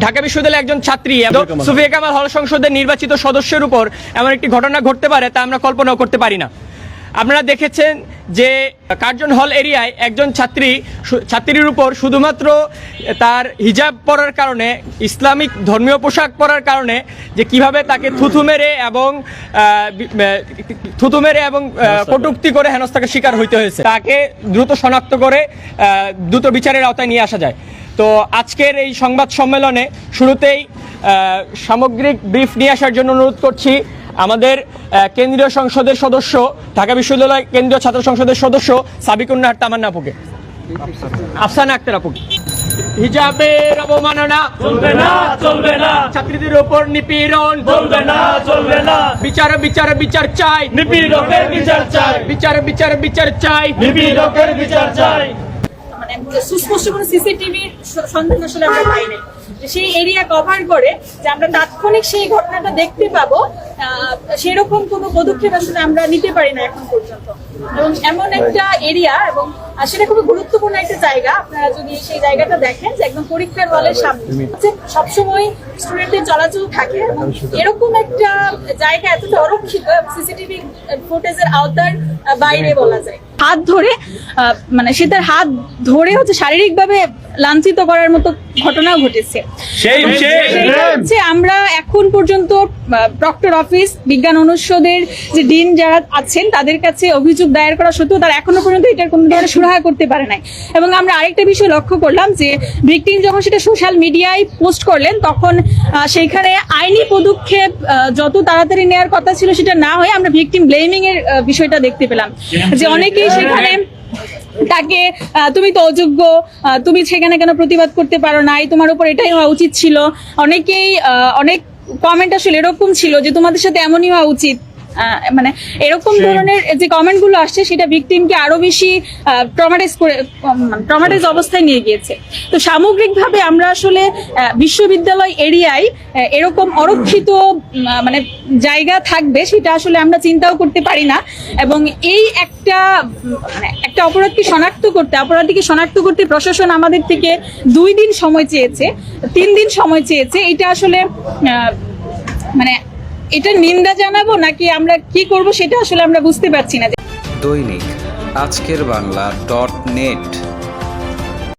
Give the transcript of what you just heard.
ঢাকা বিশ্ববিদ্যালয়ের একজন ছাত্রী সুফিয়া কামাল হল সংসদের নির্বাচিত সদস্যের উপর এমন একটি ঘটনা ঘটতে পারে তা আমরা কল্পনাও করতে পারি না। আপনারা দেখেছেন যে কার্জন হল এরিয়ায় একজন ছাত্রীর উপর শুধুমাত্র তার হিজাব পরার কারণে, ইসলামিক ধর্মীয় পোশাক পরার কারণে যে কিভাবে তাকে থুথু মেরে এবং কটূক্তি করে হেনস্থার শিকার হইতে হয়েছে। তাকে দ্রুত শনাক্ত করে দ্রুত বিচারের আওতায় নিয়ে আসা যায়। তো আজকের এই সংবাদ সম্মেলনে শুরুতেই সামগ্রিক ব্রিফ নিয়ে আসার জন্য অনুরোধ করছি আমাদের কেন্দ্রীয় সংসদের সদস্য, ঢাকা বিশ্ববিদ্যালয় কেন্দ্রীয় ছাত্র সংসদের সদস্য সাবিকুন নাহার তামান্না আপুকে, আফসানা আক্তার আপুকে। হিজাবের অবমাননা চলবে না, চলবে না। ছাত্রীদের উপর নিপীড়ন চলবে না, চলবে না। বিচার বিচার বিচার চাই, নিপীড়কের বিচার চাই। বিচার বিচার বিচার চাই, নিপীড়কের বিচার চাই। মানে সুস্পষ্ট কোনো সিসিটিভির সন্ধান আসলে আমরা পাই নাই। সেই এরিয়া কভার করে যে আমরা তাৎক্ষণিক সেই ঘটনাটা দেখতে পাবো, সেরকম কোনো পদক্ষেপ আসলে আমরা নিতে পারি না এখন পর্যন্ত। এবং এমন একটা এরিয়া, এবং সেটা খুবই গুরুত্বপূর্ণ একটা জায়গা। আপনারা যদি সেই জায়গাটা দেখেন যে একদম পরীক্ষার হলের সামনে সবসময় স্টুডেন্টদের চলাচল থাকে, এবং এরকম একটা জায়গা এতটা অরক্ষিত সিসিটিভি ফুটেজের আওতার বাইরে বলা যায়। হাত ধরে মানে সে তার হাত ধরে হচ্ছে শারীরিকভাবে লাঞ্ছিত করার মতো ঘটনাও ঘটেছে। আমরা এখন পর্যন্ত প্রক্টর অফিস, বিজ্ঞান অনুষদের যে ডিন যারা আছেন তাদের কাছে অভিযোগ দায়ের করা সত্ত্বেও তারা এখনো পর্যন্ত এটার কোনো ধরনের সুরাহা করতে পারে নাই। এবং আমরা আরেকটা বিষয় লক্ষ্য করলাম যে ভিকটিম যখন সেটা সোশ্যাল মিডিয়ায় পোস্ট করলেন, তখন সেইখানে আইনি পদক্ষেপ যত তাড়াতাড়ি নেওয়ার কথা ছিল সেটা না হয়ে আমরা ভিকটিম ব্লেমিং এর বিষয়টা দেখতে পেলাম, যে অনেকেই সেখানে তাকে তুমি তো অযোগ্য, তুমি সেখানে কেন প্রতিবাদ করতে পারো নাই, তোমার উপর এটাই হওয়া উচিত ছিল। অনেকেই অনেক কমেন্ট আসলে এরকম ছিল যে তোমাদের সাথে এমনই হওয়া উচিত। মানে এরকম ধরনের যে কমেন্ট গুলো আসছে সেটা ভিকটিমকে আরো বেশি ট্রমাটাইজ অবস্থায় নিয়ে গিয়েছে। তো সামগ্রিকভাবে আমরা আসলে বিশ্ববিদ্যালয় এরিয়ায় এরকম অরক্ষিত মানে জায়গা থাকবে সেটা আসলে আমরা চিন্তাও করতে পারি না। এবং এই একটা অপরাধীকে শনাক্ত করতে প্রশাসন আমাদের থেকে 2 দিন সময় চেয়েছে, 3 দিন সময় চেয়েছে। এটা আসলে মানে এটা নিন্দা জানাবো নাকি আমরা কি করব সেটা আসলে আমরা বুঝতে পারছি না। দৈনিক আজকের বাংলা .net